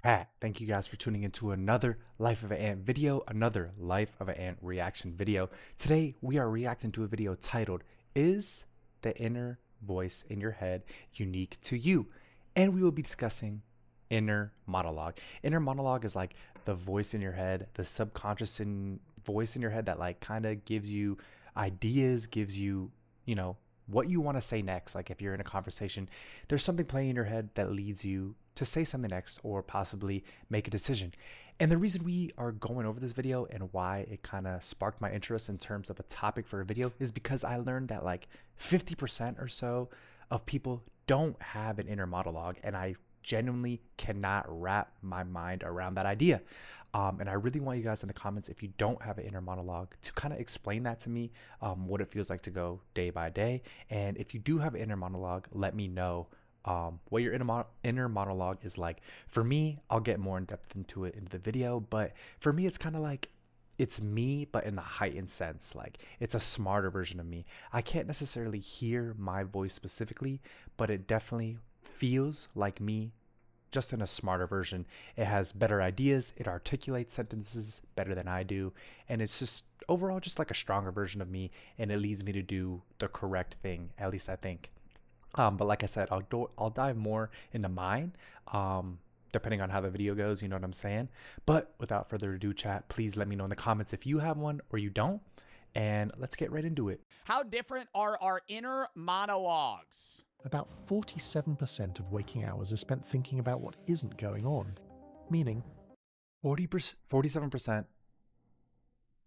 Chat, thank you guys for tuning into another Life of an Ant video, another Life of an Ant reaction video. Today, we are reacting to a video titled, Is the Inner Voice in Your Head Unique to You? And we will be discussing inner monologue. Inner monologue is like the voice in your head, the voice in your head that like kind of gives you ideas, gives you, you know, what you want to say next. Like if you're in a conversation, there's something playing in your head that leads you to say something next or possibly make a decision. And the reason we are going over this video and why it kind of sparked my interest in terms of a topic for a video is because I learned that like 50% or so of people don't have an inner monologue, and I genuinely cannot wrap my mind around that idea. And I really want you guys in the comments, if you don't have an inner monologue, to kind of explain that to me, what it feels like to go day by day. And if you do have an inner monologue, let me know what your inner monologue is like. For me, I'll get more in depth into it into the video, but for me, it's kind of like it's me, but in a heightened sense. Like it's a smarter version of me. I can't necessarily hear my voice specifically, but it definitely feels like me, just in a smarter version. It has better ideas, it articulates sentences better than I do, and it's just overall just like a stronger version of me, and it leads me to do the correct thing, at least I think. But like I said, I'll dive more into mine, depending on how the video goes. You know what I'm saying? But without further ado, chat, please let me know in the comments if you have one or you don't, and let's get right into it. How different are our inner monologues? About 47% of waking hours are spent thinking about what isn't going on, meaning 47%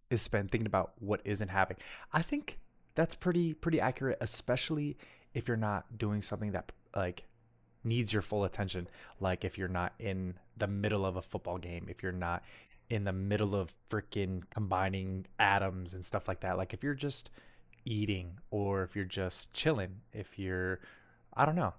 is spent thinking about what isn't happening. I think that's pretty accurate, especially if you're not doing something that like needs your full attention. Like if you're not in the middle of a football game, if you're not in the middle of freaking combining atoms and stuff like that. Like if you're just eating, or if you're just chilling, if you're, I don't know,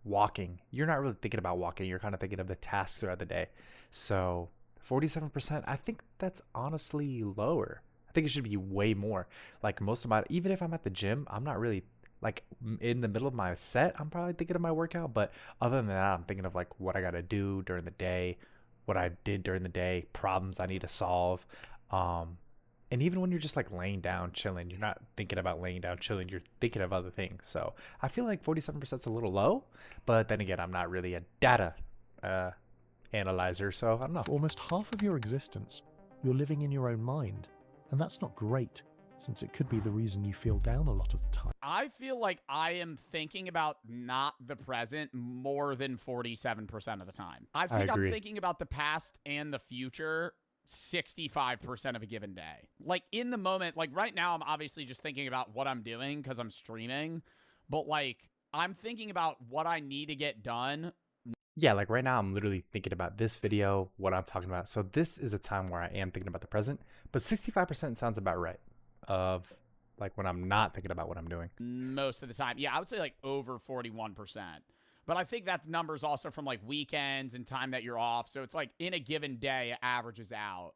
walking, you're not really thinking about walking. You're kind of thinking of the tasks throughout the day. So 47%, I think that's honestly lower. I think it should be way more. Like most of my, even if I'm at the gym, I'm not really like in the middle of my set, I'm probably thinking of my workout. But other than that, I'm thinking of like what I got to do during the day, what I did during the day, problems I need to solve. Um, and even when you're just like laying down, chilling, you're not thinking about laying down, chilling. You're thinking of other things. So I feel like 47% is a little low. But then again, I'm not really a data uh, analyzer. So I don't know. for almost half of your existence, you're living in your own mind. And that's not great, since it could be the reason you feel down a lot of the time. I feel like I am thinking about not the present more than 47% of the time. I think I'm agree. thinking about the past and the future 65% of a given day. Like in the moment, like right now, I'm obviously just thinking about what I'm doing because I'm streaming, but like I'm thinking about what I need to get done. Yeah, like right now I'm literally thinking about this video, what I'm talking about. So this is a time where I am thinking about the present, but 65% sounds about right of like when I'm not thinking about what I'm doing. Most of the time. Yeah, I would say like over 41%. But I think that number's also from like weekends and time that you're off. So it's like in a given day, it averages out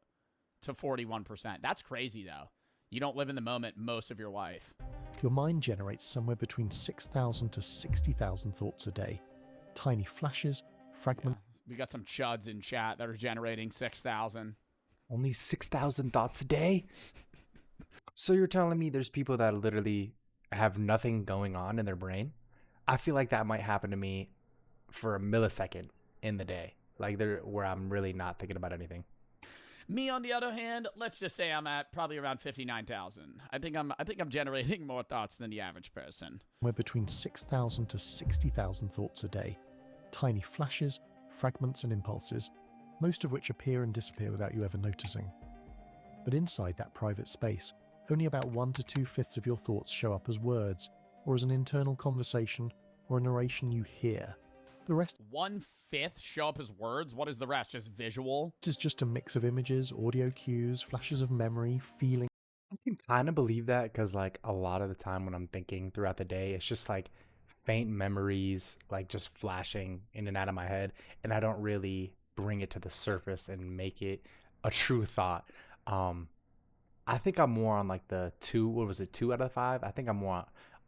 to 41%. That's crazy though. You don't live in the moment most of your life. Your mind generates somewhere between 6,000 to 60,000 thoughts a day. Tiny flashes, fragments. Yeah. We got some chuds in chat that are generating 6,000. Only 6,000 thoughts a day? So you're telling me there's people that literally have nothing going on in their brain? I feel like that might happen to me for a millisecond in the day, like there where I'm really not thinking about anything. Me, on the other hand, let's just say I'm at probably around 59,000. I think I'm generating more thoughts than the average person. Somewhere between 6,000 to 60,000 thoughts a day. Tiny flashes, fragments and impulses, most of which appear and disappear without you ever noticing. But inside that private space, only about 1 to 2/5 of your thoughts show up as words, or as an internal conversation, or a narration you hear. The rest 1/5 show up as words? What is the rest? Just visual? is just a mix of images, audio cues, flashes of memory, feeling. I can kind of believe that because like a lot of the time when I'm thinking throughout the day, it's just like faint memories, like just flashing in and out of my head, and I don't really bring it to the surface and make it a true thought. Um, I think I'm more on like the two. What was it? 2 out of 5. I think I'm more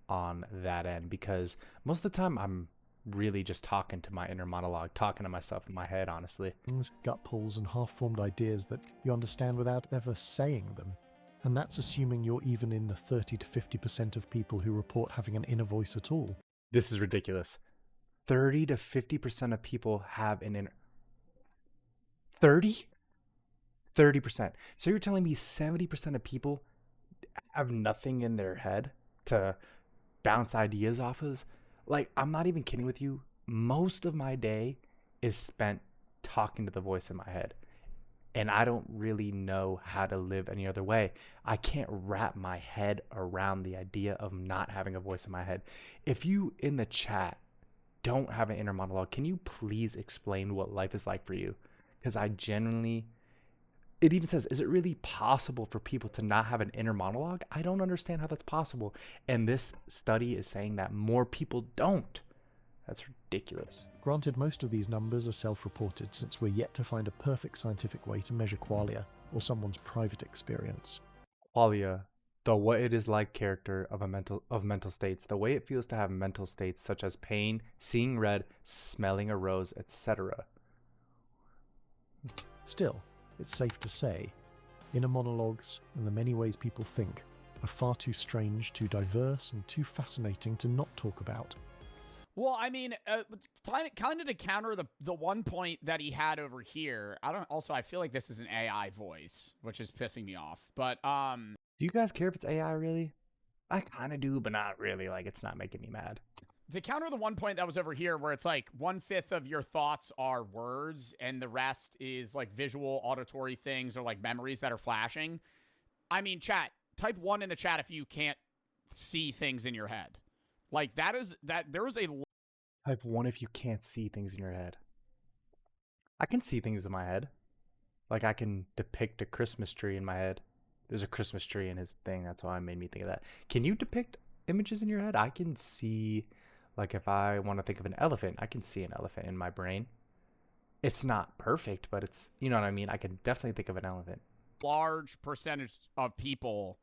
on that end because most of the time really just talking to my inner monologue, talking to myself in my head, honestly. Gut pulls and half-formed ideas that you understand without ever saying them. And that's assuming you're even in the 30 to 50% of people who report having an inner voice at all. This is ridiculous. 30 to 50% of people have an inner... 30? 30%. So you're telling me 70% of people have nothing in their head to bounce ideas off of? Like, I'm not even kidding with you. Most of my day is spent talking to the voice in my head. And I don't really know how to live any other way. I can't wrap my head around the idea of not having a voice in my head. If you in the chat don't have an inner monologue, can you please explain what life is like for you? Because I genuinely, it even says, is it really possible for people to not have an inner monologue? I don't understand how that's possible. And this study is saying that more people don't. That's ridiculous. Granted, most of these numbers are self-reported, since we're yet to find a perfect scientific way to measure qualia, or someone's private experience. Qualia, the what it is like character of mental states, the way it feels to have mental states such as pain, seeing red, smelling a rose, etc. Still, it's safe to say, inner monologues and the many ways people think are far too strange, too diverse, and too fascinating to not talk about. Well, I mean, kind of to counter the one point that he had over here. I feel like this is an AI voice, which is pissing me off. But do you guys care if it's AI really? I kind of do, but not really. Like, it's not making me mad. To counter the one point that was over here, where it's like 1/5 of your thoughts are words, and the rest is like visual, auditory things, or like memories that are flashing. I mean, chat. Type 1 in the chat if you can't see things in your head. Like there is a Type 1 if you can't see things in your head. I can see things in my head. Like, I can depict a Christmas tree in my head. There's a Christmas tree in his thing. That's why it made me think of that. Can you depict images in your head? I can see, like, if I want to think of an elephant, I can see an elephant in my brain. It's not perfect, but it's, you know what I mean? I can definitely think of an elephant. Large percentage of people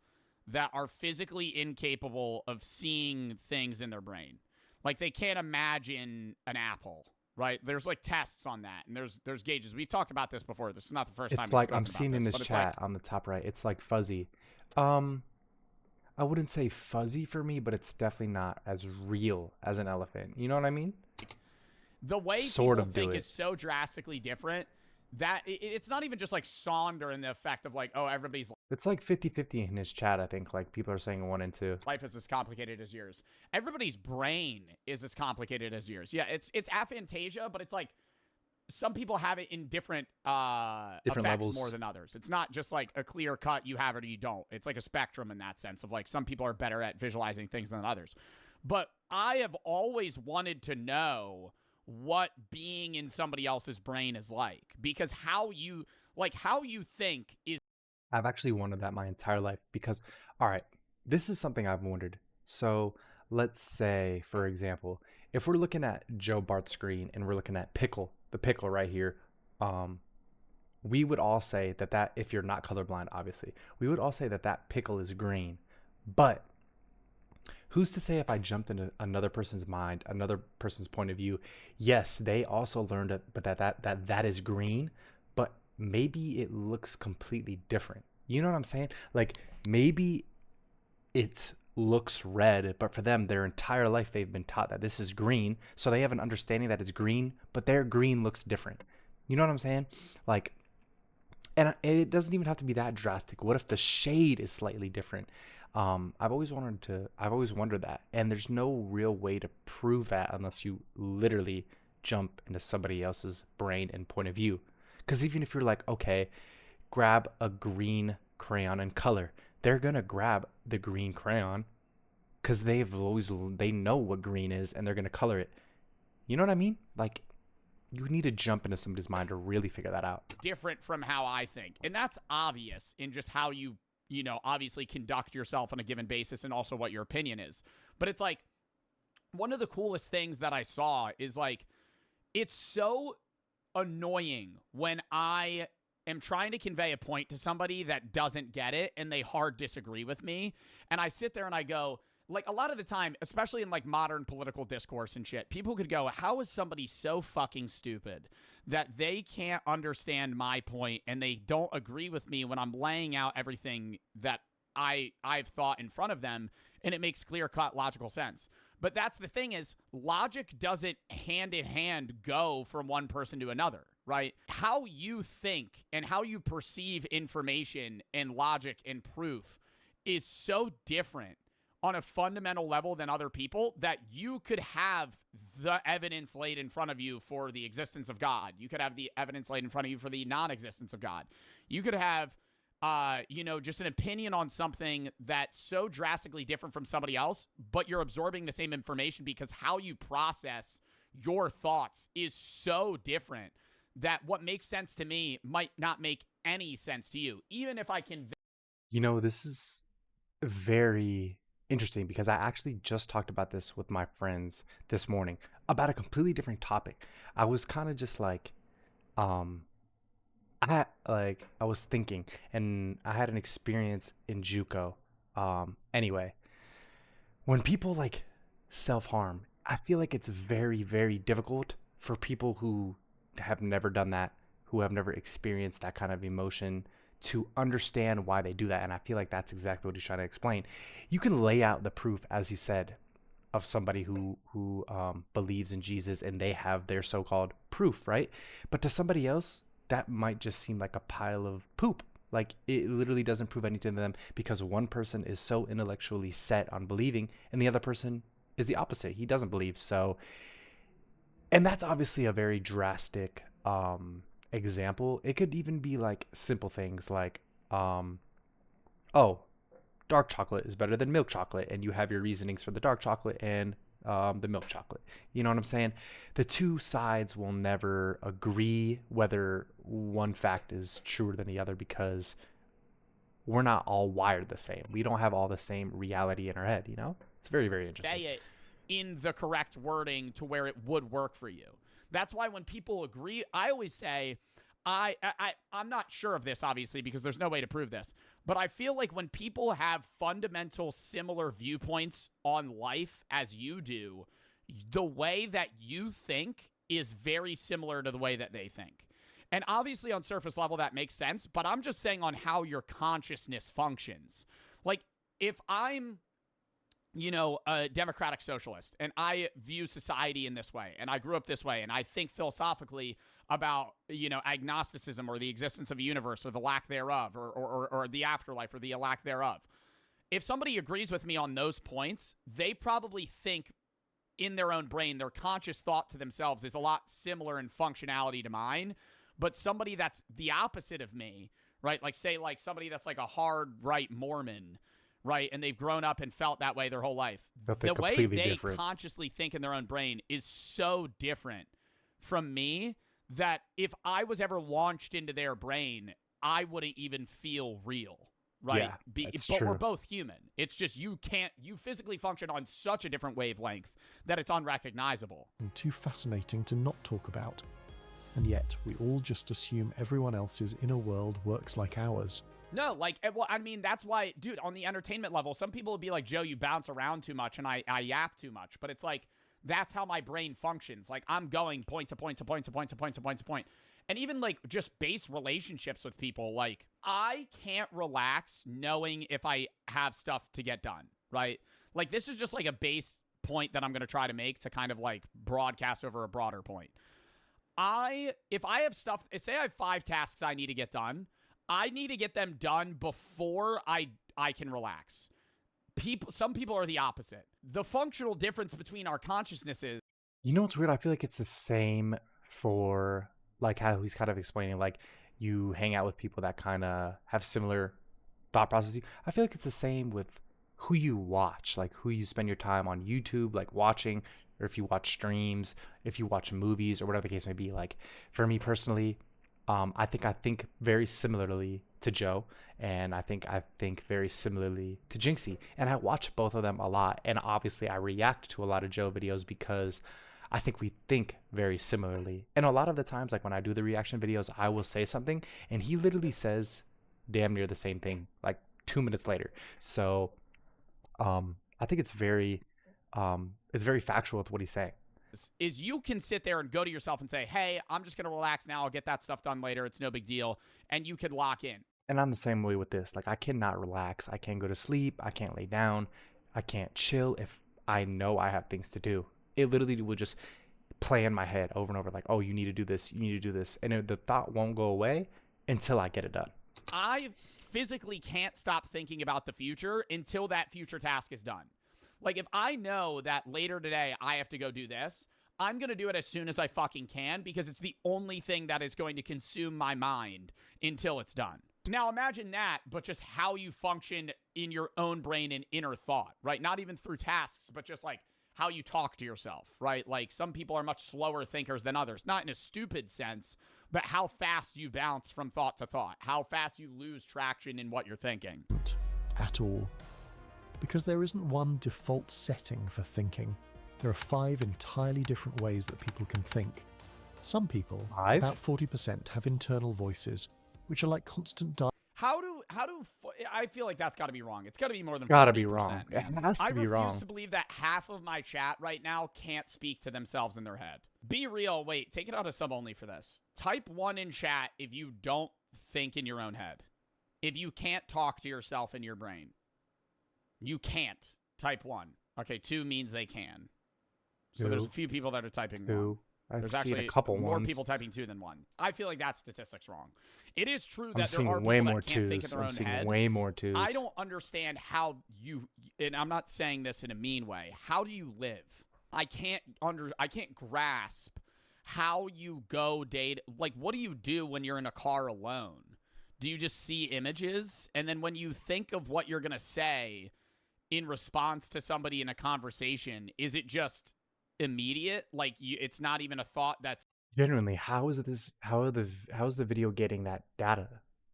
that are physically incapable of seeing things in their brain. Like, they can't imagine an apple, right? There's like tests on that, and there's gauges. We've talked about this before. This is not the first time. It's like, I'm seeing in this chat on the top right, it's like fuzzy. I wouldn't say fuzzy for me, but it's definitely not as real as an elephant. You know what I mean? The way people think is so drastically different that it's not even just like Sonder and the effect of like, oh, everybody's... It's like 50-50 in his chat, I think. Like, people are saying 1 and 2. Life is as complicated as yours. Everybody's brain is as complicated as yours. Yeah, it's aphantasia, but it's like some people have it in different effects levels more than others. It's not just like a clear cut, you have it or you don't. It's like a spectrum in that sense of like some people are better at visualizing things than others. But I have always wanted to know what being in somebody else's brain is like, because how you think is... I've actually wondered that my entire life because, all right, this is something I've wondered. So let's say, for example, if we're looking at Joe Bart's screen and we're looking at the pickle right here, we would all say that if you're not colorblind, obviously, we would all say that pickle is green. But who's to say if I jumped into another person's mind, another person's point of view, yes, they also learned it, but that is green, but maybe it looks completely different. You know what I'm saying? Like, maybe it looks red, but for them, their entire life, they've been taught that this is green, so they have an understanding that it's green, but their green looks different. You know what I'm saying? Like, and it doesn't even have to be that drastic. What if the shade is slightly different? I've always wondered that, and there's no real way to prove that unless you literally jump into somebody else's brain and point of view. Because even if you're like, okay, grab a green crayon and color, they're gonna grab the green crayon because they know what green is and they're gonna color it. You know what I mean? Like, you need to jump into somebody's mind to really figure that out. It's different from how I think, and that's obvious in just how you obviously conduct yourself on a given basis and also what your opinion is. But it's like, one of the coolest things that I saw is like, it's so annoying when I am trying to convey a point to somebody that doesn't get it and they hard disagree with me. And I sit there and I go, like a lot of the time, especially in like modern political discourse and shit, people could go, how is somebody so fucking stupid that they can't understand my point and they don't agree with me when I'm laying out everything that I've thought in front of them, and it makes clear-cut logical sense. But that's the thing, is logic doesn't hand in hand go from one person to another, right? How you think and how you perceive information and logic and proof is so different on a fundamental level than other people that you could have the evidence laid in front of you for the existence of God. You could have the evidence laid in front of you for the non-existence of God. You could have just an opinion on something that's so drastically different from somebody else, but you're absorbing the same information because how you process your thoughts is so different that what makes sense to me might not make any sense to you, even if I can. This is very interesting because I actually just talked about this with my friends this morning about a completely different topic. I was kind of just like, I was thinking, and I had an experience in JUCO. Anyway, when people like self-harm, I feel like it's very, very difficult for people who have never done that, who have never experienced that kind of emotion, to understand why they do that. And I feel like that's exactly what he's trying to explain. You can lay out the proof, as he said, of somebody who believes in Jesus and they have their so-called proof, right? But to somebody else, that might just seem like a pile of poop. Like, it literally doesn't prove anything to them because one person is so intellectually set on believing and the other person is the opposite. He doesn't believe. So, and that's obviously a very drastic example. It could even be like simple things like, oh, dark chocolate is better than milk chocolate, and you have your reasonings for the dark chocolate and the milk chocolate. You know what I'm saying? The two sides will never agree whether one fact is truer than the other because we're not all wired the same. We don't have all the same reality in our head, It's very, very interesting. Say it in the correct wording to where it would work for you. That's why when people agree, I always say, I'm not sure of this, obviously, because there's no way to prove this. But I feel like when people have fundamental similar viewpoints on life as you do, the way that you think is very similar to the way that they think. And obviously on surface level that makes sense, but I'm just saying on how your consciousness functions. Like, if I'm a democratic socialist, and I view society in this way, and I grew up this way, and I think philosophically about, agnosticism or the existence of a universe or the lack thereof, or the afterlife or the lack thereof. If somebody agrees with me on those points, they probably think in their own brain, their conscious thought to themselves is a lot similar in functionality to mine. But somebody that's the opposite of me, right? Like, say, like somebody that's like a hard right Mormon, right? And they've grown up and felt that way their whole life. The way they consciously think in their own brain is so different from me that if I was ever launched into their brain, I wouldn't even feel real, right? Yeah, but true. We're both human. It's just you physically function on such a different wavelength that it's unrecognizable. And too fascinating to not talk about. And yet, we all just assume everyone else's inner world works like ours. No, like, well, I mean, that's why, dude, on the entertainment level, some people would be like, Joe, you bounce around too much and I yap too much. But it's like, that's how my brain functions. Like, I'm going point to point to point to point to point to point to point. And even like just base relationships with people, like, I can't relax knowing if I have stuff to get done, right? Like, this is just like a base point that I'm going to try to make to kind of like broadcast over a broader point. If I have stuff, say I have 5 tasks I need to get done, I need to get them done before I can relax. Some people are the opposite. The functional difference between our consciousnesses. You know what's weird? I feel like it's the same for like how he's kind of explaining, like you hang out with people that kind of have similar thought processes. I feel like it's the same with who you watch, like who you spend your time on YouTube, like watching, or if you watch streams, if you watch movies or whatever the case may be. Like for me personally, I think very similarly to Joe, and I think very similarly to Jinxie, and I watch both of them a lot. And obviously, I react to a lot of Joe videos because I think we think very similarly. And a lot of the times, like when I do the reaction videos, I will say something, and he literally says damn near the same thing like 2 minutes later. So, I I think it's very factual with what he's saying. Is you can sit there and go to yourself and say, hey, I'm just going to relax now. I'll get that stuff done later. It's no big deal. And you could lock in. And I'm the same way with this. Like, I cannot relax. I can't go to sleep. I can't lay down. I can't chill if I know I have things to do. It literally will just play in my head over and over, like, oh, you need to do this. You need to do this. And the thought won't go away until I get it done. I physically can't stop thinking about the future until that future task is done. Like, if I know that later today I have to go do this, I'm going to do it as soon as I fucking can because it's the only thing that is going to consume my mind until it's done. Now, imagine that, but just how you function in your own brain and inner thought, right? Not even through tasks, but just like how you talk to yourself, right? Like, some people are much slower thinkers than others, not in a stupid sense, but how fast you bounce from thought to thought, how fast you lose traction in what you're thinking. At all. Because there isn't one default setting for thinking. There are 5 entirely different ways that people can think. Some people, 5? about 40%, have internal voices, which are like constant I feel like that's got to be wrong. It's got to be more than 40%. Gotta be wrong. Man. It has to be wrong. I refuse to believe that half of my chat right now can't speak to themselves in their head. Be real. Wait, take it out of sub only for this. Type 1 in chat if you don't think in your own head. If you can't talk to yourself in your brain. You can't. Type 1. Okay, 2 means they can. So there's a few people that are typing 1. There's actually a couple more ones. people typing 2 than 1. I feel like that statistic's wrong. It is true I'm that there seeing are way people more that can't think in twos. their I'm own seeing head. way more twos. I don't understand how you, and I'm not saying this in a mean way. How do you live? I can't grasp how you go date. Like, what do you do when you're in a car alone? Do you just see images? And then when you think of what you're going to say in response to somebody in a conversation, is it just immediate? Like, it's not even a thought that's Genuinely, how is the video getting that data?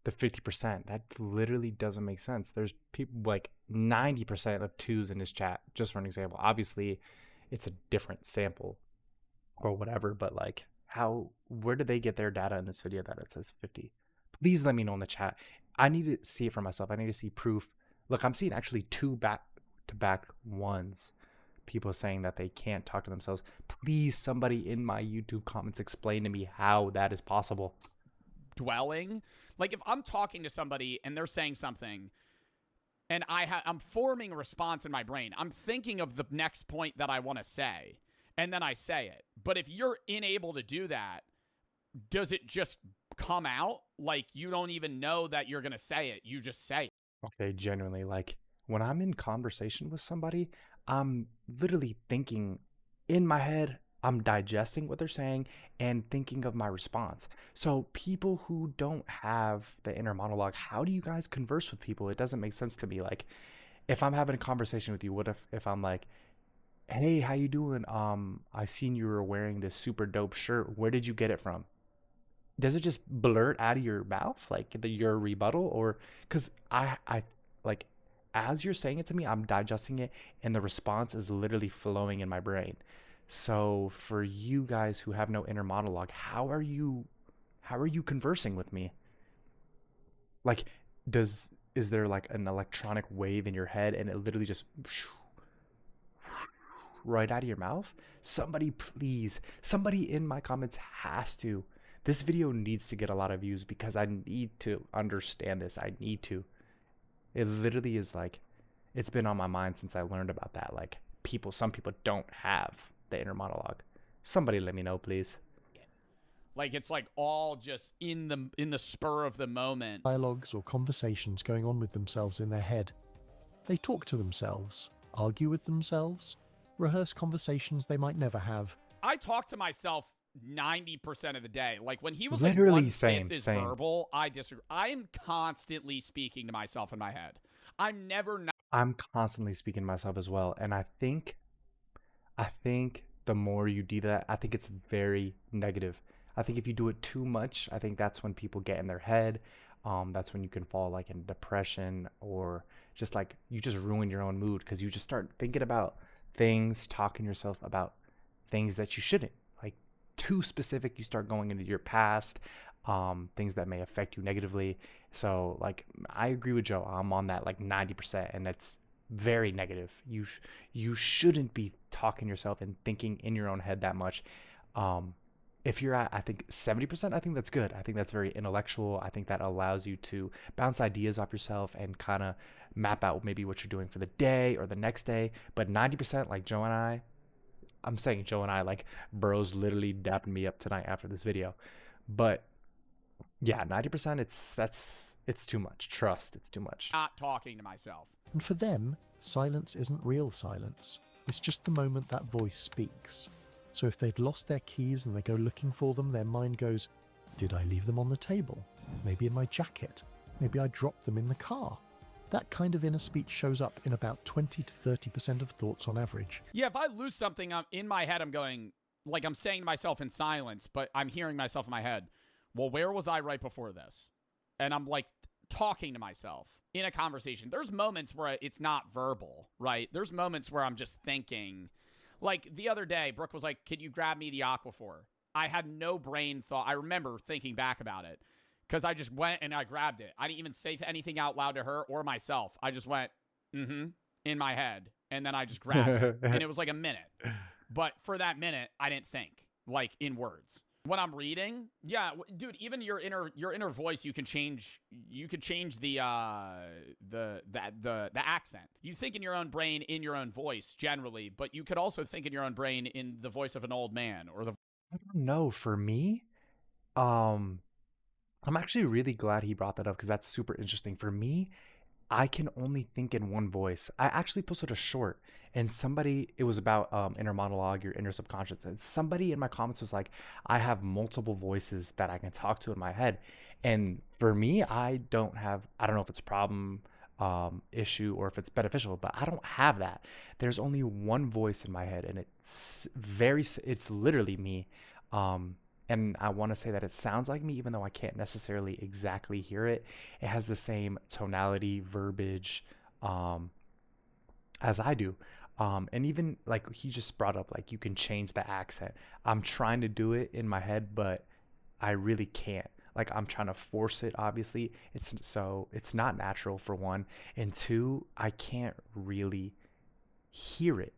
The 50%. That literally doesn't make sense. There's people like 90% of 2s in this chat, just for an example. Obviously, it's a different sample or whatever, but like where did they get their data in this video that it says 50? Please let me know in the chat. I need to see it for myself. I need to see proof. Look, I'm seeing actually 2 back-to-back ones. People saying that they can't talk to themselves. Please, somebody in my YouTube comments explain to me how that is possible. Dwelling. Like, if I'm talking to somebody and they're saying something and I'm forming a response in my brain, I'm thinking of the next point that I want to say, and then I say it. But if you're unable to do that, does it just come out? Like, you don't even know that you're going to say it. You just say it. Okay, genuinely, like, when I'm in conversation with somebody, I'm literally thinking in my head, I'm digesting what they're saying and thinking of my response. So people who don't have the inner monologue, how do you guys converse with people? It doesn't make sense to me. Like, if I'm having a conversation with you, what if I'm like, hey, how you doing? I seen you were wearing this super dope shirt. Where did you get it from? Does it just blurt out of your mouth, like your rebuttal? Or because I like, as you're saying it to me, I'm digesting it, and the response is literally flowing in my brain. So for you guys who have no inner monologue, how are you conversing with me? Like, is there like an electronic wave in your head and it literally just right out of your mouth? Somebody, please, somebody in my comments has to. This video needs to get a lot of views because I need to understand this. I need to. It literally is like, it's been on my mind since I learned about that. Like, some people don't have the inner monologue. Somebody let me know, please. Like, it's like all just in the spur of the moment. Dialogues or conversations going on with themselves in their head. They talk to themselves, argue with themselves, rehearse conversations they might never have. I talk to myself 90% of the day. Like, when he was literally like same. verbal, I disagree. I am constantly speaking to myself in my head. I'm constantly speaking to myself as well, and I think the more you do that, I think it's very negative. I think if you do it too much, I think that's when people get in their head. That's when you can fall like in depression, or just like you just ruin your own mood because you just start thinking about things, talking to yourself about things that you shouldn't. Like, too specific, you start going into your past, things that may affect you negatively. So like, I agree with Joe. I'm on that like 90%, and very negative. You shouldn't be talking yourself and thinking in your own head that much. Um, if you're at, I think 70%, I think that's good. I think that's very intellectual. I think that allows you to bounce ideas off yourself and kind of map out maybe what you're doing for the day or the next day. But 90%, like Joe and I'm saying Joe and I, like bro's literally dapping me up tonight after this video. But yeah, 90%, it's too much. Trust, it's too much. Not talking to myself. And for them, silence isn't real silence. It's just the moment that voice speaks. So if they'd lost their keys and they go looking for them, their mind goes, did I leave them on the table? Maybe in my jacket? Maybe I dropped them in the car? That kind of inner speech shows up in about 20 to 30% of thoughts on average. Yeah, if I lose something, I'm in my head, I'm going, like I'm saying to myself in silence, but I'm hearing myself in my head. Well, where was I right before this? And I'm like talking to myself in a conversation. There's moments where it's not verbal, right? There's moments where I'm just thinking. Like the other day, Brooke was like, "Can you grab me the Aquaphor?" I had no brain thought. I remember thinking back about it because I just went and I grabbed it. I didn't even say anything out loud to her or myself. I just went, in my head. And then I just grabbed it. And it was like a minute. But for that minute, I didn't think like in words. When I'm reading, yeah, dude, even your inner voice, you can change the accent. You think in your own brain, in your own voice generally, but you could also think in your own brain in the voice of an old man or the. I don't know. For me, I'm actually really glad he brought that up because that's super interesting. For me, I can only think in one voice. I actually posted a short and it was about inner monologue, your inner subconscious. And somebody in my comments was like, I have multiple voices that I can talk to in my head. And for me, I don't know if it's a problem, issue, or if it's beneficial, but I don't have that. There's only one voice in my head and it's literally me. And I want to say that it sounds like me, even though I can't necessarily exactly hear it. It has the same tonality, verbiage, as I do. And even like he just brought up, like you can change the accent. I'm trying to do it in my head, but I really can't. Like I'm trying to force it. Obviously, it's not natural for one, and two, I can't really hear it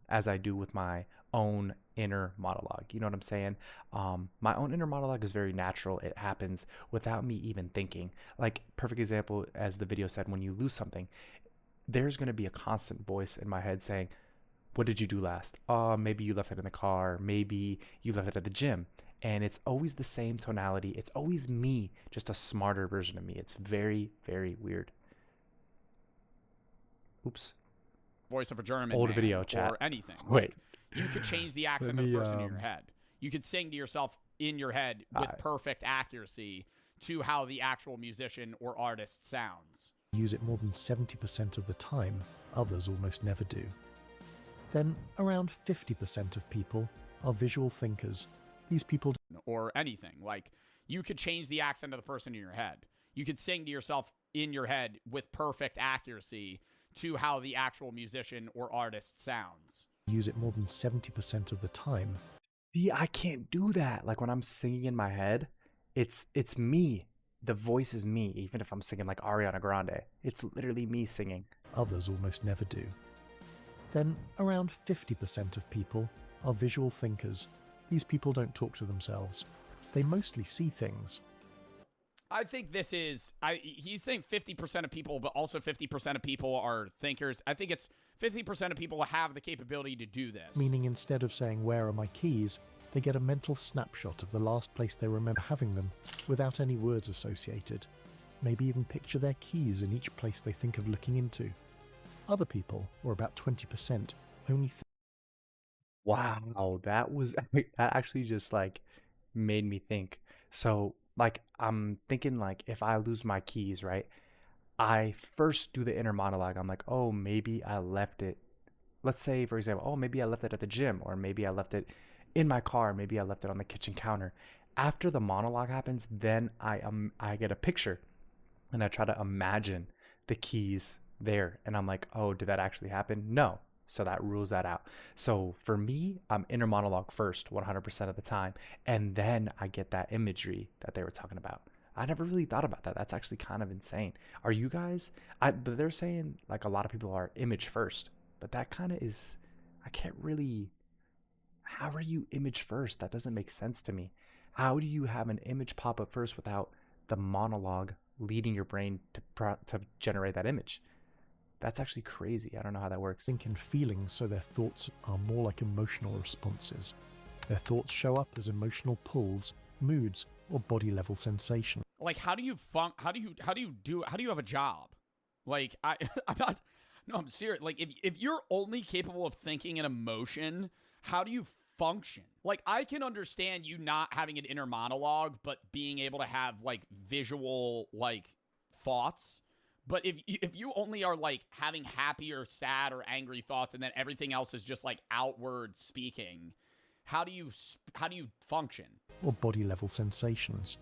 as I do with my own inner monologue. You know what I'm saying? My own inner monologue is very natural. It happens without me even thinking. Like, perfect example, as the video said, when you lose something, there's going to be a constant voice in my head saying, what did you do last? Maybe you left it in the car. Maybe you left it at the gym. And it's always the same tonality. It's always me, just a smarter version of me. It's very, very weird. Oops. Voice of a German Old man video chat. or anything. Wait. Like, you could change the accent of the person in your head. You could sing to yourself in your head with perfect accuracy to how the actual musician or artist sounds. Use it more than 70% of the time, others almost never do. Then around 50% of people are visual thinkers. These people or anything. Like, you could change the accent of the person in your head. You could sing to yourself in your head with perfect accuracy to how the actual musician or artist sounds. Use it more than 70% of the time. See, I can't do that. Like when I'm singing in my head, it's me. The voice is me, even if I'm singing like Ariana Grande. It's literally me singing. Others almost never do. Then around 50% of people are visual thinkers. These people don't talk to themselves. They mostly see things. I think this is, he's saying 50% of people, but also 50% of people are thinkers. I think it's 50% of people have the capability to do this. Meaning instead of saying, where are my keys, they get a mental snapshot of the last place they remember having them without any words associated. Maybe even picture their keys in each place they think of looking into. Other people, or about 20%, only Wow, that actually just like made me think. So, like, I'm thinking like if I lose my keys, right? I first do the inner monologue. I'm like, oh, maybe I left it. Let's say, for example, oh, maybe I left it at the gym, or maybe I left it in my car, maybe I left it on the kitchen counter. After the monologue happens, then I get a picture and I try to imagine the keys there, and I'm like, oh, did that actually happen? No. So that rules that out. So for me, I'm inner monologue first 100% of the time, and then I get that imagery that they were talking about. I never really thought about that. That's actually kind of insane. Are you guys? But they're saying like a lot of people are image first, but that kind of is. I can't really. How are you image first? That doesn't make sense to me. How do you have an image pop up first without the monologue leading your brain to generate that image? That's actually crazy. I don't know how that works. Think in feelings, so their thoughts are more like emotional responses. Their thoughts show up as emotional pulls, moods, or body level sensation. Like, how do you have a job? Like, I'm serious. Like, if you're only capable of thinking an emotion, how do you function? Like, I can understand you not having an inner monologue, but being able to have like visual like thoughts. But if you only are like having happy or sad or angry thoughts, and then everything else is just like outward speaking, how do you function? Or body level sensations.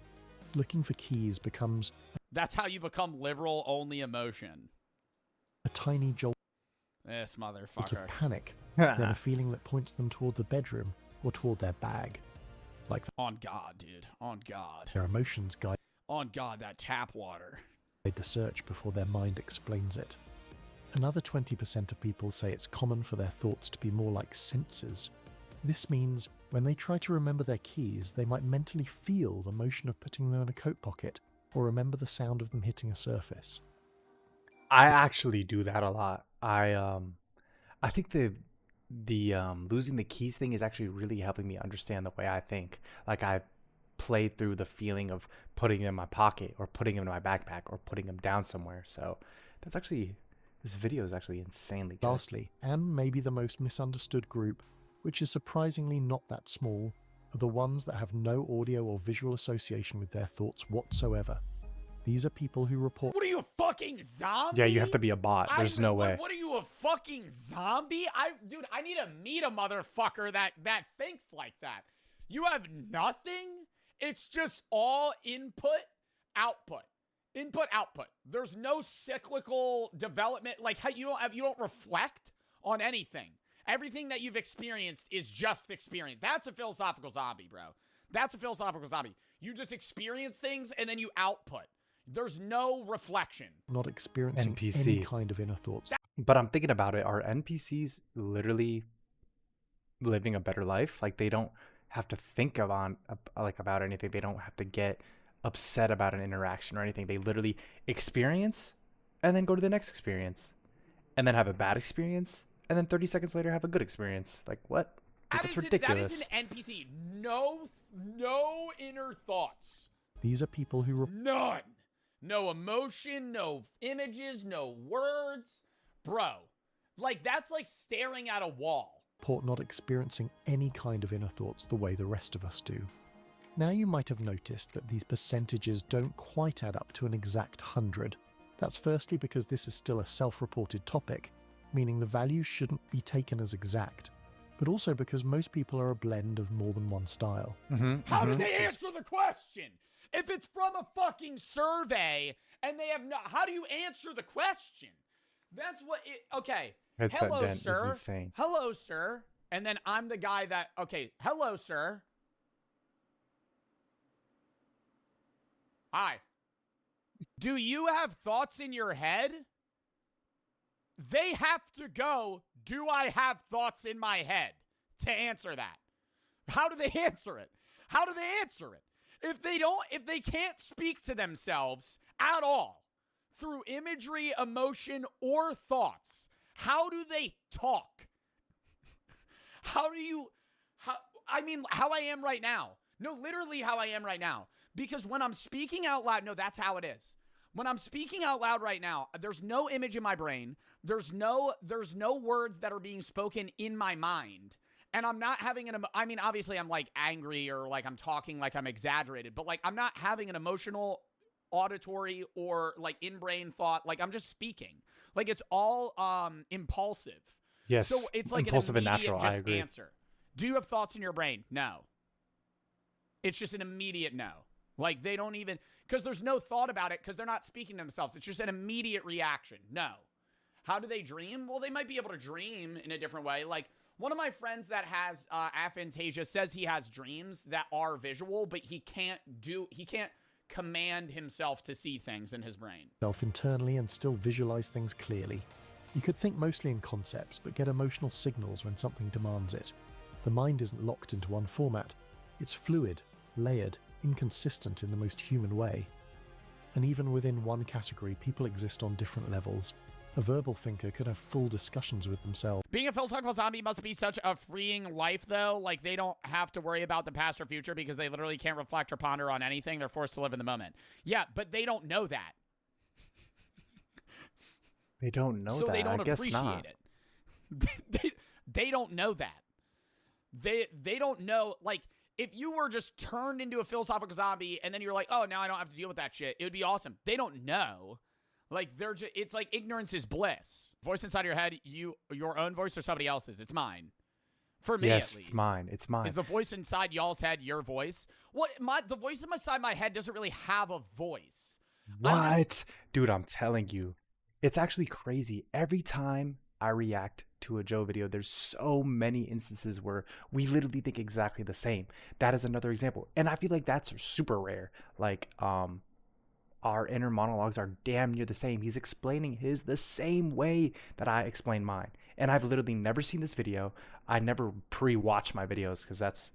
Looking for keys becomes That's how you become liberal only emotion. a tiny jolt This of motherfucker. panic, then a feeling that points them toward the bedroom or toward their bag. Like On God, dude. On God. their emotions guide On God, that tap water. the search before their mind explains it. Another 20% of people say it's common for their thoughts to be more like senses. This means when they try to remember their keys, they might mentally feel the motion of putting them in a coat pocket or remember the sound of them hitting a surface. I actually do that a lot. I think the losing the keys thing is actually really helping me understand the way I think. Like I play through the feeling of putting them in my pocket or putting them in my backpack or putting them down somewhere. So that's actually, this video is actually insanely good. Lastly, and maybe the most misunderstood group, which is surprisingly not that small, are the ones that have no audio or visual association with their thoughts whatsoever. These are people who report What are you, a fucking zombie? Yeah, you have to be a bot. There's no way. What are you, a fucking zombie? Dude, I need to meet a motherfucker that thinks like that. You have nothing? It's just all input, output. Input, output. There's no cyclical development. Like, how you don't reflect on anything. Everything that you've experienced is just experience. That's a philosophical zombie, bro. That's a philosophical zombie. You just experience things and then you output. There's no reflection. not experiencing NPC. any kind of inner thoughts. But I'm thinking about it. Are NPCs literally living a better life? Like they don't have to think about anything. They don't have to get upset about an interaction or anything. They literally experience and then go to the next experience and then have a bad experience and then 30 seconds later have a good experience. Like what? That's ridiculous. That is an NPC. No inner thoughts. These are people who None. No emotion, no images, no words. Bro, like that's like staring at a wall. report not experiencing any kind of inner thoughts the way the rest of us do. Now you might have noticed that these percentages don't quite add up to an exact 100. That's firstly because this is still a self-reported topic, meaning the values shouldn't be taken as exact, but also because most people are a blend of more than one style. How do they answer the question? If it's from a fucking survey and they have no, how do you answer the question? That's what it, okay. Headset Hello, dent is sir. insane. Hello, sir. And then I'm the guy that, okay, hello, sir. Hi. Do you have thoughts in your head? They have to go, do I have thoughts in my head to answer that? How do they answer it? How do they answer it? If they can't speak to themselves at all through imagery, emotion, or thoughts, how do they talk? How I am right now. No, literally how I am right now. Because when I'm speaking out loud, no, that's how it is. When I'm speaking out loud right now, there's no image in my brain. There's no words that are being spoken in my mind. And I'm not having obviously I'm like angry or like I'm talking like I'm exaggerated, but like I'm not having an emotional, auditory, or like in-brain thought. Like I'm just speaking. Like it's all impulsive. Yes. So it's like impulsive an and immediate natural. I just agree. answer. Do you have thoughts in your brain? No. It's just an immediate no. Like they don't even, because there's no thought about it because they're not speaking to themselves. It's just an immediate reaction. No. How do they dream? Well, they might be able to dream in a different way. Like one of my friends that has aphantasia says he has dreams that are visual, but he can't command himself to see things in his brain. Internally and still visualize things clearly. You could think mostly in concepts, but get emotional signals when something demands it. The mind isn't locked into one format. It's fluid, layered, inconsistent in the most human way. And even within one category, people exist on different levels. A verbal thinker could have full discussions with themselves. Being a philosophical zombie must be such a freeing life, though. Like, they don't have to worry about the past or future because they literally can't reflect or ponder on anything. They're forced to live in the moment. Yeah, but they don't know that. They don't know so that. They don't I guess appreciate not. it. They don't know that. They don't know, like, if you were just turned into a philosophical zombie and then you're like, oh, now I don't have to deal with that shit, it would be awesome. They don't know. Like, they're just, it's like ignorance is bliss. Voice inside your head, your own voice or somebody else's? It's mine. For me, yes, at least. It's mine. It's mine. Is the voice inside y'all's head your voice? What? The voice inside my head doesn't really have a voice. What? Dude, I'm telling you. It's actually crazy. Every time I react to a Joe video, there's so many instances where we literally think exactly the same. That is another example. And I feel like that's super rare. Like, our inner monologues are damn near the same. He's explaining his the same way that I explain mine. And I've literally never seen this video. I never pre-watch my videos because that's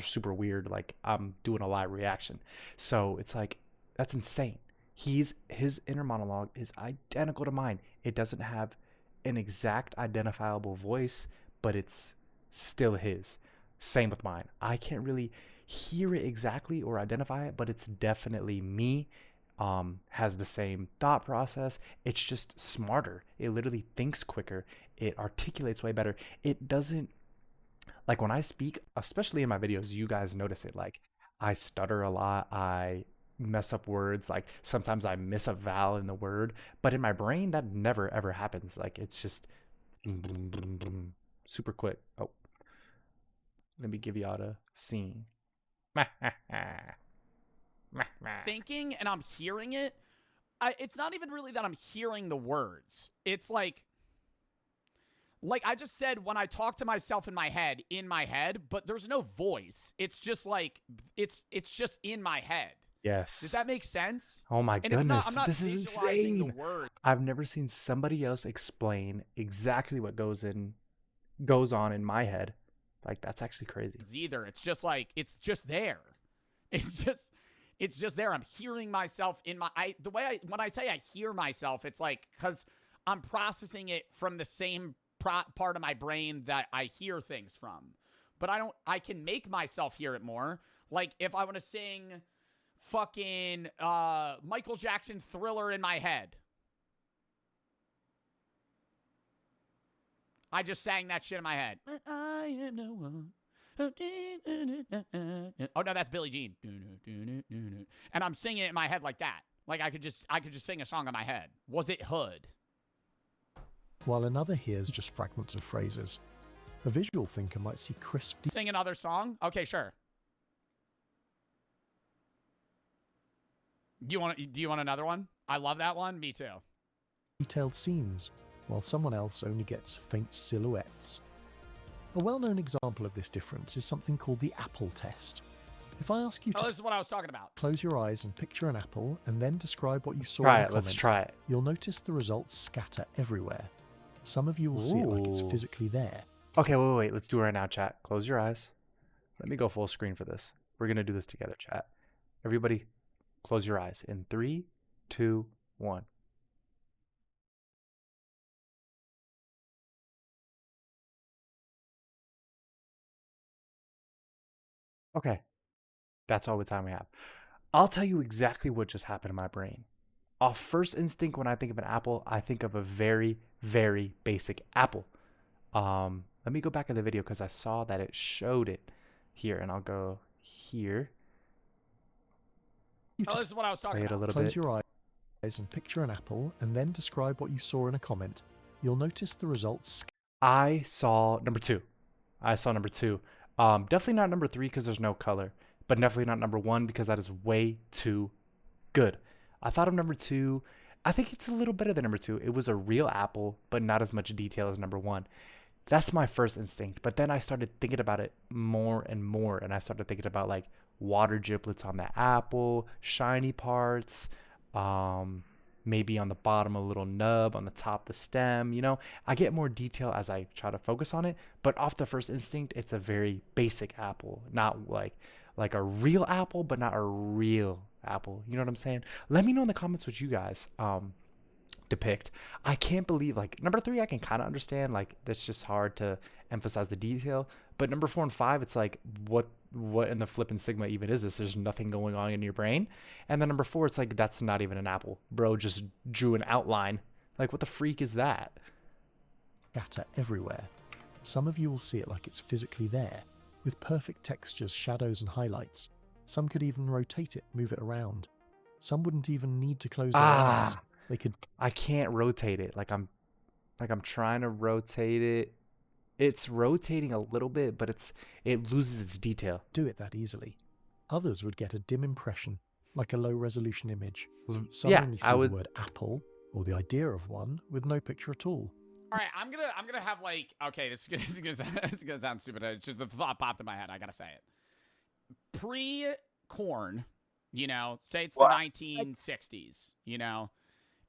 super weird. Like, I'm doing a live reaction. So it's like, that's insane. His inner monologue is identical to mine. It doesn't have an exact identifiable voice, but it's still his. Same with mine. I can't really hear it exactly or identify it, but it's definitely me. Has the same thought process. It's just smarter. It literally thinks quicker. It articulates way better. It doesn't, like, when I speak, especially in my videos, you guys notice it. Like, I stutter a lot. I mess up words. Like, sometimes I miss a vowel in the word, but in my brain that never ever happens. Like, it's just boom, boom, boom, boom, super quick. Oh, let me give y'all the scene. Thinking and I'm hearing it. It's not even really that I'm hearing the words. It's like I just said, when I talk to myself in my head, but there's no voice. It's just like, it's just in my head. Yes. Does that make sense? Oh my goodness. I'm not this is visualizing insane. the word. I've never seen somebody else explain exactly what goes on in my head. Like, that's actually crazy. Either. It's just like, it's just there. It's just there. I'm hearing myself in my, when I say I hear myself, it's like, because I'm processing it from the same part of my brain that I hear things from. But I can make myself hear it more. Like, if I want to sing fucking Michael Jackson Thriller in my head, I just sang that shit in my head. But I am no one. Oh no, that's Billie Jean. And I'm singing it in my head like that. Like, I could just sing a song in my head. Was it Hood? While another hears just fragments of phrases. A visual thinker might see crisp... Sing another song? Okay, sure. Do you want another one? I love that one. Me too. Detailed scenes, while someone else only gets faint silhouettes. A well-known example of this difference is something called the apple test. If I ask you to this is what I was talking about. Close your eyes and picture an apple and then describe what you saw Try in a it. comment, Let's try it. you'll notice the results scatter everywhere. Some of you will see it like it's Ooh. physically there. Okay, wait. Let's do it right now, chat. Close your eyes. Let me go full screen for this. We're going to do this together, chat. Everybody, close your eyes. In 3, 2, 1. Okay. That's all the time we have. I'll tell you exactly what just happened in my brain. Off first instinct, when I think of an apple, I think of a very, very basic apple. Let me go back in the video because I saw that it showed it here, and I'll go here. This is what I was talking Play it a about. little Close bit. your eyes and picture an apple and then describe what you saw in a comment. You'll notice the results I saw number 2. Definitely not number 3 because there's no color, but definitely not number 1 because that is way too good. I thought of number 2. I think it's a little better than number 2. It was a real apple, but not as much detail as number 1. That's my first instinct. But then I started thinking about it more and more, and I started thinking about, like, water driplets on the apple, shiny parts, maybe on the bottom a little nub, on the top the stem, you know. I get more detail as I try to focus on it, but off the first instinct, it's a very basic apple, not like a real apple, but not a real apple. You know what I'm saying? Let me know in the comments what you guys depict. I can't believe, like, number 3 I can kind of understand, like that's just hard to emphasize the detail, but number 4 and 5, it's like what in the flippin' sigma even is this? There's nothing going on in your brain. And then number 4, it's like that's not even an apple, bro just drew an outline. Like, what the freak is that? Scatter everywhere. Some of you will see it like it's physically there, with perfect textures, shadows and highlights. Some could even rotate it, move it around. Some wouldn't even need to close their eyes. They could. I can't rotate it. Like I'm trying to rotate it. It's rotating a little bit, but it loses its detail. Do it that easily. Others would get a dim impression, like a low-resolution image. Some Yeah, only see I would. the word apple, or the idea of one, with no picture at all. All right, I'm gonna have like, okay, this is gonna sound stupid. It's just the thought popped in my head. I gotta say it. Pre-corn, you know, say it's the 1960s, you know,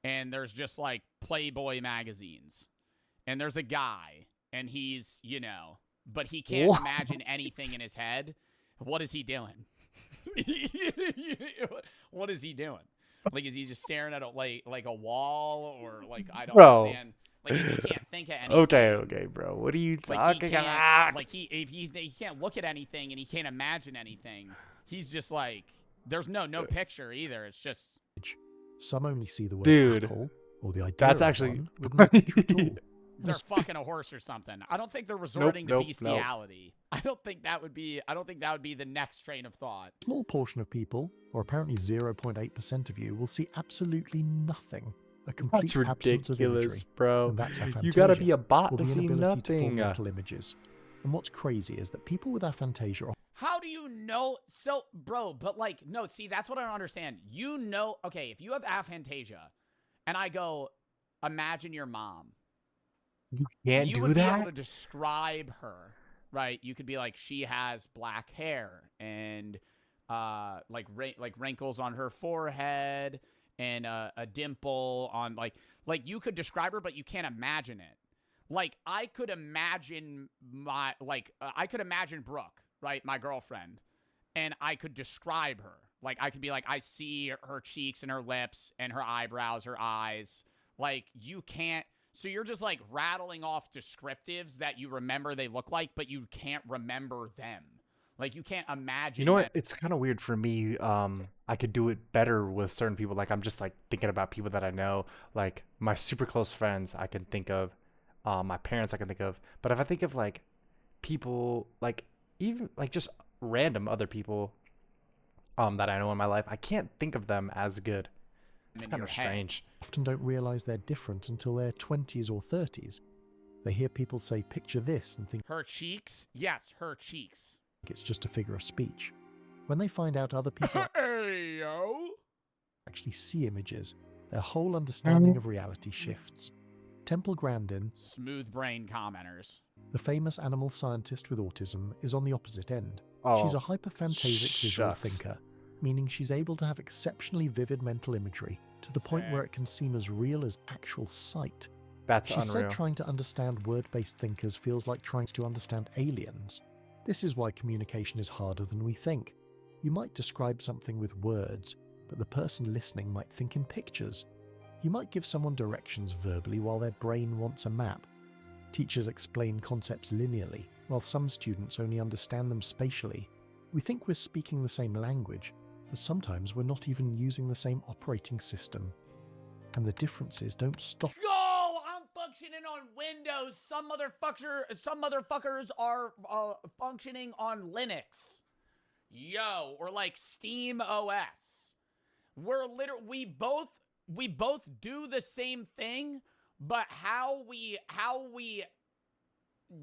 and there's just like Playboy magazines, and there's a guy, and he's, you know, but he can't imagine anything in his head. What is he doing? What is he doing? Like, is he just staring at like a wall, or like, I don't understand. Like, he can't think of anything. Okay, bro. What are you talking about? Like, he can't look at anything, and he can't imagine anything. He's just like, there's no picture either. It's just. Some only see the word Dude, apple, or the idea that's of actually one, with no picture at all. They're fucking a horse or something. I don't think they're resorting to bestiality. I don't think that would be the next train of thought. A small portion of people, or apparently 0.8% of you, will see absolutely nothing. A complete That's absence of imagery. ridiculous, bro. And that's aphantasia, You gotta be a bot or to the see inability to form nothing. mental images. And what's crazy is that people with aphantasia are How do you know? So, bro, but like, no, see, that's what I don't understand. You know, okay, if you have aphantasia, and I go, imagine your mom. You can't you do would that? be able to describe her, right? You could be like, she has black hair and like wrinkles on her forehead and a dimple on like you could describe her, but you can't imagine it. Like, I could imagine I could imagine Brooke, right, my girlfriend, and I could describe her. Like, I could be like, I see her cheeks and her lips and her eyebrows, her eyes. Like, you can't. So you're just like rattling off descriptives that you remember they look like, but you can't remember them. Like, you can't imagine. You know what? It's kind of weird for me. I could do it better with certain people. Like, I'm just like thinking about people that I know, like my super close friends. I can think of, my parents. I can think of. But if I think of like people, like even like just random other people, that I know in my life, I can't think of them as good. It's kind of strange. often don't realize they're different until their 20s or 30s. They hear people say, picture this, and think her cheeks. Yes, her cheeks. it's just a figure of speech. When they find out other people Hey, yo. actually see images, their whole understanding of reality shifts. Temple Grandin, Smooth brain commenters. the famous animal scientist with autism, is on the opposite end. Oh, She's a hyperphantasic visual shucks. thinker, meaning she's able to have exceptionally vivid mental imagery to the point where it can seem as real as actual sight. That's She unreal. said trying to understand word-based thinkers feels like trying to understand aliens. This is why communication is harder than we think. You might describe something with words, but the person listening might think in pictures. You might give someone directions verbally while their brain wants a map. Teachers explain concepts linearly, while some students only understand them spatially. We think we're speaking the same language, but sometimes we're not even using the same operating system. And the differences don't stop. Yo, I'm functioning on Windows. Some motherfuckers are functioning on Linux. Yo, or like Steam OS. We both do the same thing, but how we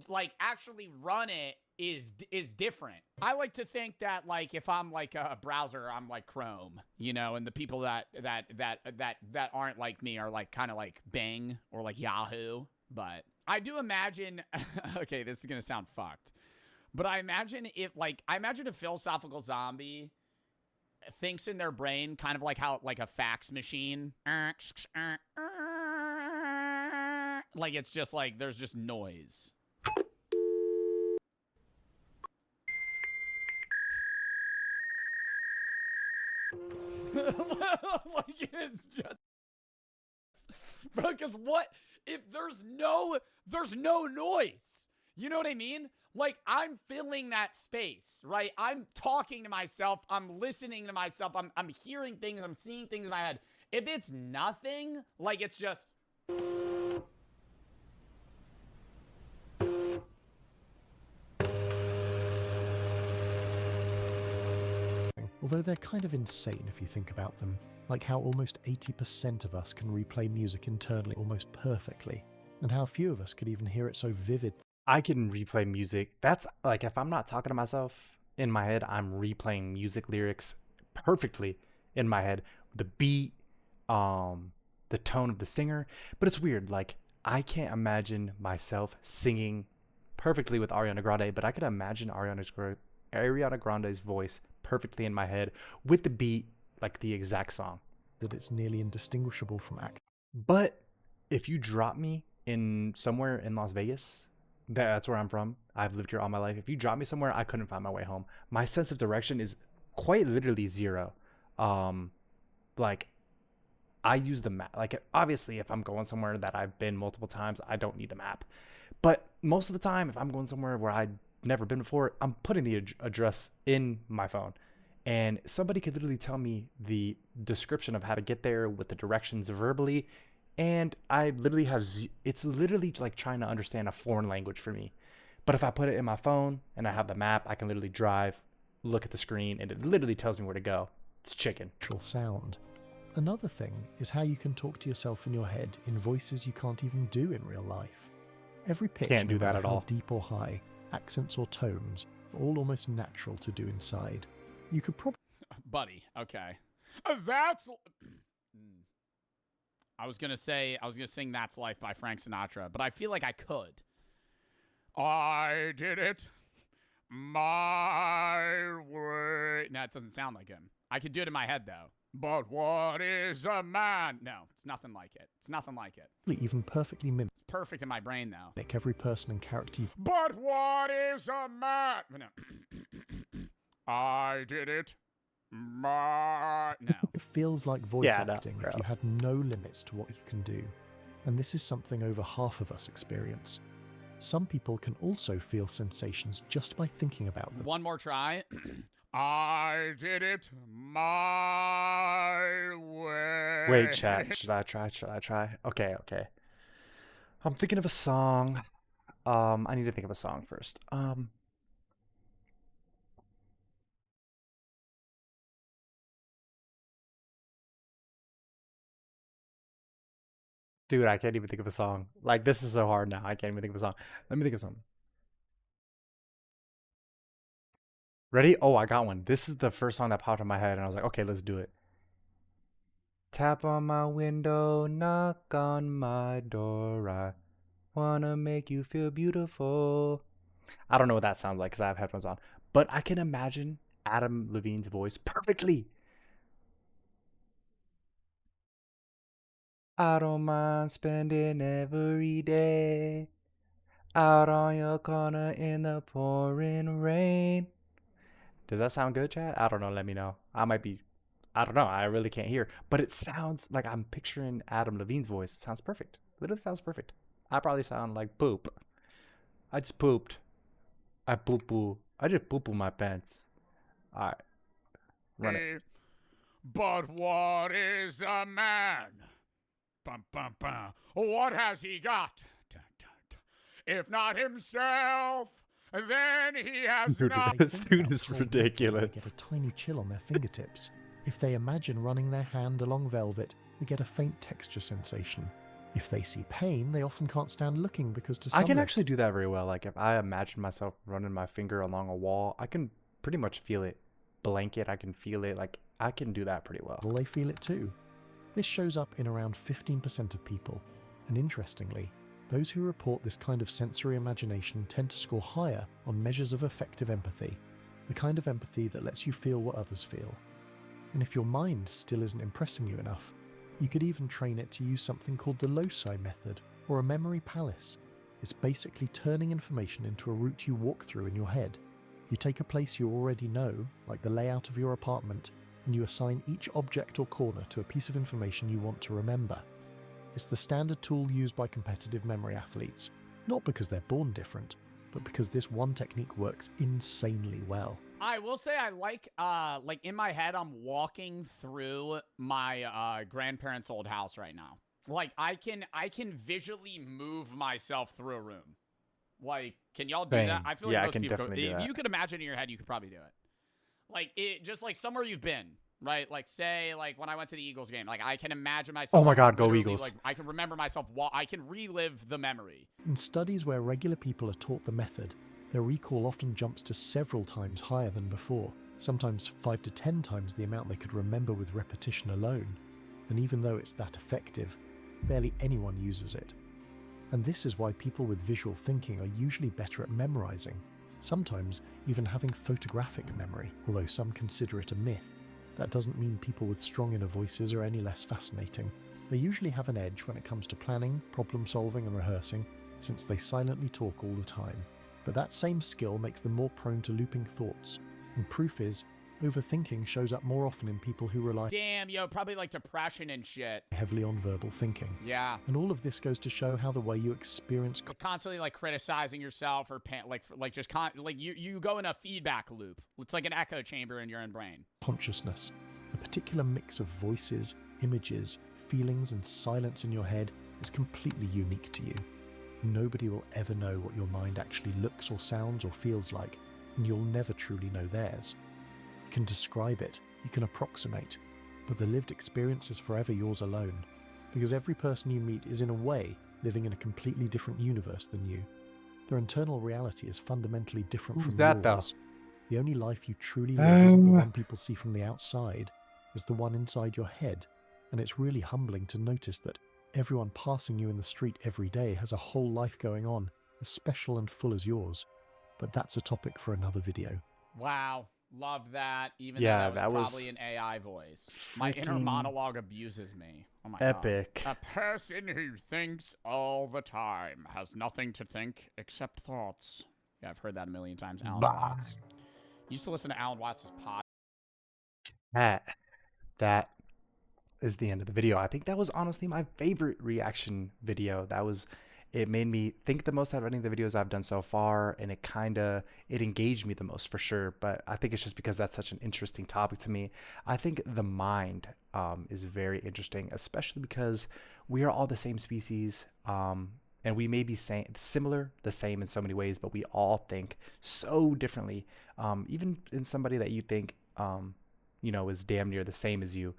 like actually run it is different. I like to think that, like, if I'm like a browser, I'm like Chrome, you know, and the people that aren't like me are like kind of like Bing or like Yahoo. But I do imagine, okay, this is gonna sound fucked, But I imagine a philosophical zombie thinks in their brain kind of like how like a fax machine. Like it's just like there's just noise. Like it's just bro, because what if there's no noise? You know what I mean? Like I'm filling that space, right? I'm talking to myself, I'm listening to myself, I'm hearing things, I'm seeing things in my head. If it's nothing, like it's just although they're kind of insane if you think about them, like how almost 80% of us can replay music internally almost perfectly, and how few of us could even hear it so vivid. I can replay music. That's like if I'm not talking to myself in my head, I'm replaying music lyrics perfectly in my head. The beat, the tone of the singer. But it's weird. Like I can't imagine myself singing perfectly with Ariana Grande, but I could imagine Ariana Grande's voice perfectly in my head with the beat, like the exact song. That it's nearly indistinguishable from act. But if you drop me in somewhere in Las Vegas, that's where I'm from. I've lived here all my life. If you drop me somewhere, I couldn't find my way home. My sense of direction is quite literally zero. Like I use the map. Like obviously, if I'm going somewhere that I've been multiple times, I don't need the map. But most of the time, if I'm going somewhere where I've never been before, I'm putting the address in my phone. And somebody could literally tell me the description of how to get there with the directions verbally. And I literally have, it's literally like trying to understand a foreign language for me. But if I put it in my phone and I have the map, I can literally drive, look at the screen, and it literally tells me where to go. It's chicken. Sound. Another thing is how you can talk to yourself in your head in voices you can't even do in real life. Every pitch, Can't do no that matter at how all. deep or high, accents or tones, are all almost natural to do inside. You could probably buddy, okay. That's I was gonna sing That's Life by Frank Sinatra, but I feel like I could. I did it my way. No, it doesn't sound like him. I could do it in my head though. But what is a man? No, it's nothing like it. It's nothing like it. even perfectly mimic It's perfect in my brain though. every person and character you But what is a man? No. I did it. No. It feels like voice Yeah, no, acting bro. if you had no limits to what you can do. And this is something over half of us experience. Some people can also feel sensations just by thinking about them. One more try. I did it my way. Wait, chat. Should I try? Okay. I'm thinking of a song. I need to think of a song first. Dude, I can't even think of a song. Like, this is so hard now. I can't even think of a song. Let me think of something. Ready? Oh, I got one. This is the first song that popped in my head, and I was like, okay, let's do it. Tap on my window, knock on my door. I wanna make you feel beautiful. I don't know what that sounds like because I have headphones on, but I can imagine Adam Levine's voice perfectly. I don't mind spending every day out on your corner in the pouring rain. Does that sound good, chat? I don't know. Let me know. I don't know. I really can't hear. But it sounds like I'm picturing Adam Levine's voice. It sounds perfect. Literally sounds perfect. I probably sound like poop. I just pooped. I poo-poo. I just poo-poo my pants. Alright. Run it. But what is a man? Bum, bum, bum. What has he got? Dun, dun, dun. If not himself, then he has Dude, not. this Think dude about is cold metal, ridiculous. They get a tiny chill on their fingertips. If they imagine running their hand along velvet, they get a faint texture sensation. If they see pain, they often can't stand looking because to some I can their actually do that very well. Like if I imagine myself running my finger along a wall, I can pretty much feel it. Blanket, I can feel it. Like I can do that pretty well. they feel it too. This shows up in around 15% of people, and interestingly, Those who report this kind of sensory imagination tend to score higher on measures of effective empathy, the kind of empathy that lets you feel what others feel. And if your mind still isn't impressing you enough, you could even train it to use something called the loci method, or a memory palace. It's basically turning information into a route you walk through in your head. You take a place you already know, like the layout of your apartment, and you assign each object or corner to a piece of information you want to remember. It's the standard tool used by competitive memory athletes, not because they're born different, but because this one technique works insanely well. I will say I like in my head, I'm walking through my grandparents' old house right now. Like I can visually move myself through a room. Like, can y'all do that? I feel like most people could. If you could imagine in your head, you could probably do it. Like it, just like somewhere you've been, right? Like say, like when I went to the Eagles game, like I can imagine myself. Oh my God, go Eagles! Like I can remember myself. I can relive the memory. In studies where regular people are taught the method, their recall often jumps to several times higher than before, sometimes 5 to 10 times the amount they could remember with repetition alone. And even though it's that effective, barely anyone uses it. And this is why people with visual thinking are usually better at memorizing, sometimes even having photographic memory, although some consider it a myth. That doesn't mean people with strong inner voices are any less fascinating. They usually have an edge when it comes to planning, problem solving and rehearsing, since they silently talk all the time. But that same skill makes them more prone to looping thoughts. And proof is, overthinking shows up more often in people who rely probably like depression and shit. Heavily on verbal thinking. Yeah. And all of this goes to show how the way you experience constantly like criticizing yourself or you go in a feedback loop. It's like an echo chamber in your own brain. Consciousness, a particular mix of voices, images, feelings and silence in your head is completely unique to you. Nobody will ever know what your mind actually looks or sounds or feels like, and you'll never truly know theirs. You can describe it, you can approximate, but the lived experience is forever yours alone, because every person you meet is in a way living in a completely different universe than you. Their internal reality is fundamentally different from yours. The only life you truly live isn't the one people see from the outside, is the one inside your head, and it's really humbling to notice that everyone passing you in the street every day has a whole life going on, as special and full as yours. But that's a topic for another video. Wow. Love that. Even though that was probably an AI voice. My inner monologue abuses me. Oh my epic. God. A person who thinks all the time has nothing to think except thoughts. Yeah, I've heard that a million times. Alan Watts. Used to listen to Alan Watts' podcast. That is the end of the video. I think that was honestly my favorite reaction video. It made me think the most out of any of the videos I've done so far, and it engaged me the most for sure. But I think it's just because that's such an interesting topic to me. I think the mind is very interesting, especially because we are all the same species, and we may be similar, the same in so many ways, but we all think so differently. Even in somebody that you think is damn near the same as you.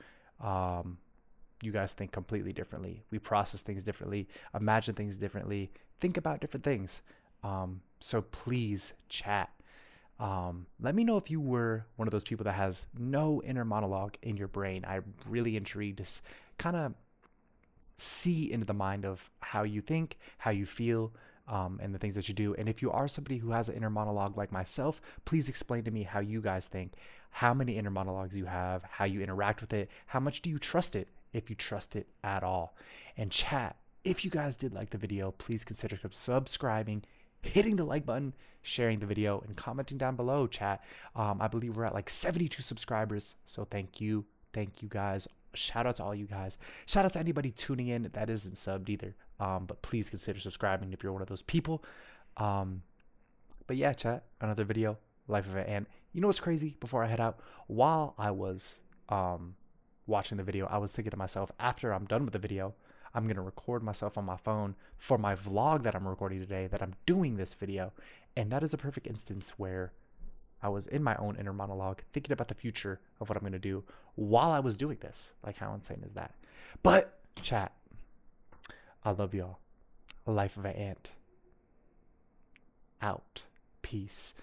You guys think completely differently. We process things differently, imagine things differently, think about different things. So please chat. Let me know if you were one of those people that has no inner monologue in your brain. I'm really intrigued to kind of see into the mind of how you think, how you feel, and the things that you do. And if you are somebody who has an inner monologue like myself, please explain to me how you guys think, how many inner monologues you have, how you interact with it, how much do you trust it, if you trust it at all. And chat, if you guys did like the video, please consider subscribing, hitting the like button, sharing the video, and commenting down below, chat. I believe we're at like 72 subscribers, so thank you guys. Shout out to all you guys. Shout out to anybody tuning in that isn't subbed either, but please consider subscribing if you're one of those people. But yeah, chat, another video, Life of an Ant. You know what's crazy? Before I head out, while I was watching the video, I was thinking to myself, after I'm done with the video, I'm going to record myself on my phone for my vlog that I'm recording today, that I'm doing this video. And that is a perfect instance where I was in my own inner monologue, thinking about the future of what I'm going to do while I was doing this. Like, how insane is that? But, chat, I love y'all. Life of an Ant. Out. Peace.